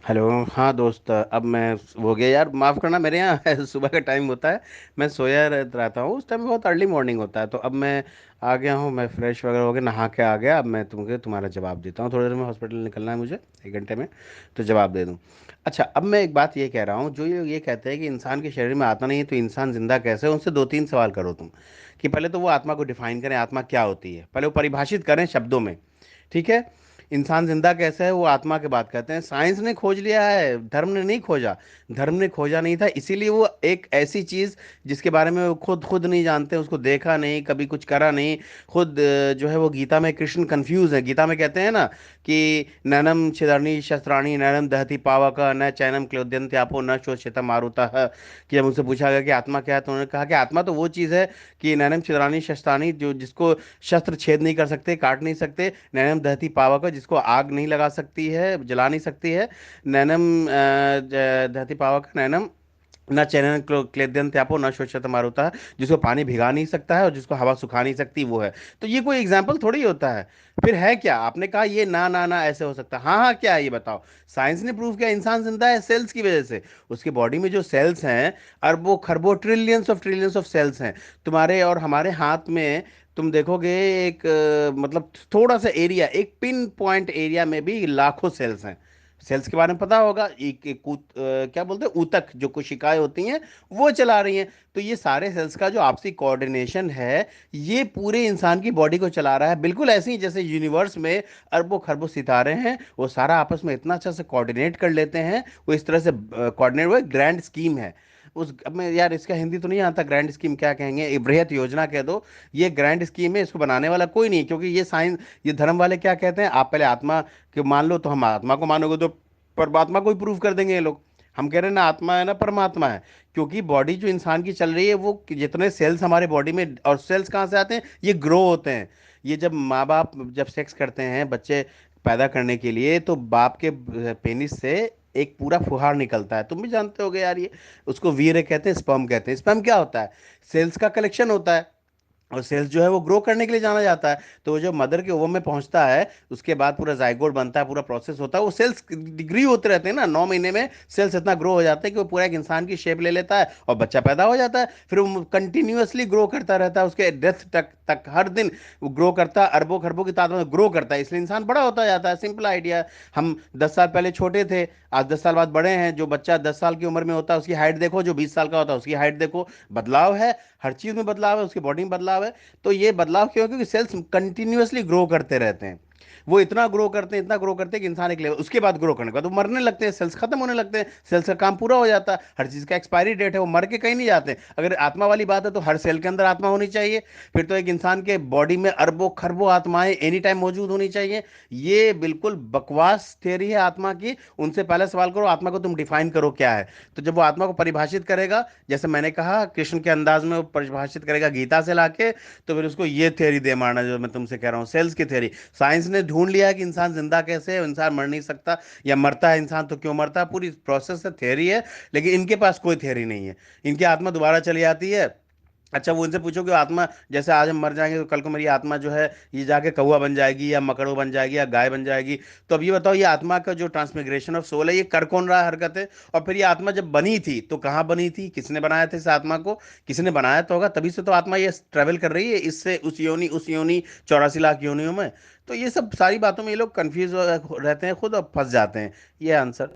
Hello. हाँ दोस्त, अब मैं हो गया यार, माफ़ करना। मेरे यहाँ सुबह का टाइम होता है, मैं सोया रहता हूँ। उस टाइम बहुत अर्ली मॉर्निंग होता है, तो अब मैं आ गया हूँ। मैं फ्रेश वगैरह हो गया, नहा के आ गया। अब मैं तुम्हारा जवाब देता हूँ। थोड़ी देर में हॉस्पिटल निकलना है मुझे, 1 घंटे में, तो जवाब दे दूँ। अच्छा, अब मैं एक बात ये कह रहा हूँ, जो ये कहते हैं कि इंसान के शरीर में आत्मा नहीं है तो इंसान जिंदा कैसे है, उनसे दो तीन सवाल करो तुम। कि पहले तो वो आत्मा को डिफाइन करें, आत्मा क्या होती है, पहले वो परिभाषित करें शब्दों में। ठीक है। इंसान जिंदा कैसे है, वो आत्मा की बात करते हैं। साइंस ने खोज लिया है, धर्म ने नहीं खोजा। धर्म ने खोजा नहीं था, इसीलिए वो एक ऐसी चीज जिसके बारे में वो खुद खुद नहीं जानते, उसको देखा नहीं, कभी कुछ करा नहीं। खुद जो है वो गीता में कृष्ण कंफ्यूज है। गीता में कहते हैं ना कि नैनम छिदर्णी शस्त्राणी नैनम दहति पावक न चैनम क्लोद्यंत्यापो न शोष्यता मारुता। कि जब उनसे पूछा गया कि आत्मा क्या है, तो उन्होंने कहा कि आत्मा तो वो चीज है कि नैनम छिदरानी शस्त्राणी, जो जिसको शस्त्र छेद नहीं कर सकते, काट नहीं सकते। नैनम दहती पावक, जिसको आग नहीं लगा सकती है, जला नहीं सकती है। नैनम दहती पावक नैनम न चैनन क्लेद्यन त्यापो न शोषत मारुता। जिसको पानी भिगा नहीं सकता है और जिसको हवा सुखा नहीं सकती, वो है। तो ये कोई एग्जाम्पल थोड़ी होता है। फिर है क्या? आपने कहा ये ना ना ना ऐसे हो सकता है। हाँ हाँ, क्या है ये बताओ। साइंस ने प्रूव किया इंसान जिंदा है सेल्स की वजह से। उसकी बॉडी में जो सेल्स हैं, अरबों खरबों ट्रिलियंस ऑफ सेल्स हैं। तुम्हारे और हमारे हाथ में तुम देखोगे, एक मतलब थोड़ा सा एरिया, एक पिन पॉइंट एरिया में भी लाखों सेल्स हैं। सेल्स के बारे में पता होगा। क्या बोलते हैं, ऊतक, जो कोशिकाएं होती हैं, वो चला रही हैं। तो ये सारे सेल्स का जो आपसी कोऑर्डिनेशन है, ये पूरे इंसान की बॉडी को चला रहा है। बिल्कुल ऐसे ही जैसे यूनिवर्स में अरबों खरबों सितारे हैं, वो सारा आपस में इतना अच्छा से कोऑर्डिनेट कर लेते हैं। वो इस तरह से कोऑर्डिनेट, वो ग्रैंड स्कीम है। उस अब मैं यार, इसका हिंदी तो नहीं आता, ग्रैंड स्कीम क्या कहेंगे, ये बृहत योजना कह दो। ये ग्रैंड स्कीम है, इसको बनाने वाला कोई नहीं, क्योंकि ये साइंस, ये धर्म वाले क्या कहते हैं, आप पहले आत्मा के मान लो, तो हम आत्मा को मानोगे तो परमात्मा को ही प्रूव कर देंगे ये लोग। हम कह रहे हैं ना आत्मा है ना परमात्मा है। क्योंकि बॉडी जो इंसान की चल रही है, वो जितने सेल्स हमारे बॉडी में, और सेल्स कहाँ से आते हैं, ये ग्रो होते हैं। ये जब माँ बाप जब सेक्स करते हैं बच्चे पैदा करने के लिए, तो बाप के पेनिस से एक पूरा फुहार निकलता है, तुम भी जानते होगे यार ये। उसको वीर्य कहते हैं, स्पर्म कहते हैं। स्पर्म क्या होता है? सेल्स का कलेक्शन होता है। और सेल्स जो है वो ग्रो करने के लिए जाना जाता है। तो वो जो मदर के ओवम में पहुंचता है, उसके बाद पूरा जाइगोट बनता है, पूरा प्रोसेस होता है। वो सेल्स डिग्री होते रहते हैं ना, 9 महीने में सेल्स इतना ग्रो हो जाते हैं कि वो पूरा एक इंसान की शेप ले लेता है और बच्चा पैदा हो जाता है। फिर वो कंटिन्यूअसली ग्रो करता रहता है, उसके डेथ तक तक हर दिन वो ग्रो करता है, अरबों खरबों की तादाद में ग्रो करता है, इसलिए इंसान बड़ा होता जाता है। Simple idea. हम 10 साल पहले छोटे थे, आज 10 साल बाद बड़े हैं। जो बच्चा 10 साल की उम्र में होता है उसकी हाइट देखो, जो 20 साल का होता है उसकी हाइट देखो। बदलाव है, हर चीज में बदलाव है, उसकी बॉडी में बदलाव है। तो ये बदलाव क्यों है? क्योंकि सेल्स कंटिन्यूअसली ग्रो करते रहते हैं। वो इतना ग्रो करते हैं, इतना ग्रो करते हैं कि इंसान एक लेवल, उसके बाद ग्रो करने के बाद वो मरने लगते हैं, सेल्स खत्म होने लगते हैं, सेल्स का काम पूरा हो जाता है। हर चीज का एक्सपायरी डेट है, वो मर के कहीं नहीं जाते। अगर आत्मा वाली बात है तो हर सेल के अंदर आत्मा होनी चाहिए। फिर तो एक इंसान के बॉडी में अरबों खरबों आत्माएं एनी टाइम मौजूद होनी चाहिए। ये बिल्कुल बकवास थियरी है आत्मा की। उनसे पहले सवाल करो, आत्मा को तुम डिफाइन करो क्या है। तो जब वो आत्मा को परिभाषित करेगा, जैसे मैंने कहा कृष्ण के अंदाज में वो परिभाषित करेगा गीता से लाके, तो फिर उसको ये थ्योरी दे मारना जो मैं तुमसे कह रहा हूँ, सेल्स की थ्योरी। साइंस ने ढूंढ लिया है कि इंसान जिंदा कैसे है, इंसान मर नहीं सकता, या मरता है इंसान तो क्यों मरता है, पूरी प्रोसेस से थ्योरी है। लेकिन इनके पास कोई थ्योरी नहीं है। इनकी आत्मा दोबारा चली आती है। अच्छा, वो उनसे पूछो कि आत्मा, जैसे आज हम मर जाएंगे तो कल को मेरी आत्मा जो है ये जाके कौवा बन जाएगी या मकड़ो बन जाएगी या गाय बन जाएगी। तो अब ये बताओ, ये आत्मा का जो ट्रांसमिग्रेशन ऑफ सोल है, ये कर कौन रहा है हरकत है? और फिर ये आत्मा जब बनी थी तो कहाँ बनी थी, किसने बनाया था इस आत्मा को? किसने बनाया तो होगा, तभी से तो आत्मा ये ट्रेवल कर रही है इससे उस योनि 84 लाख योनियों में। तो ये सब सारी बातों में ये लोग कंफ्यूज रहते हैं खुद और फंस जाते हैं। ये आंसर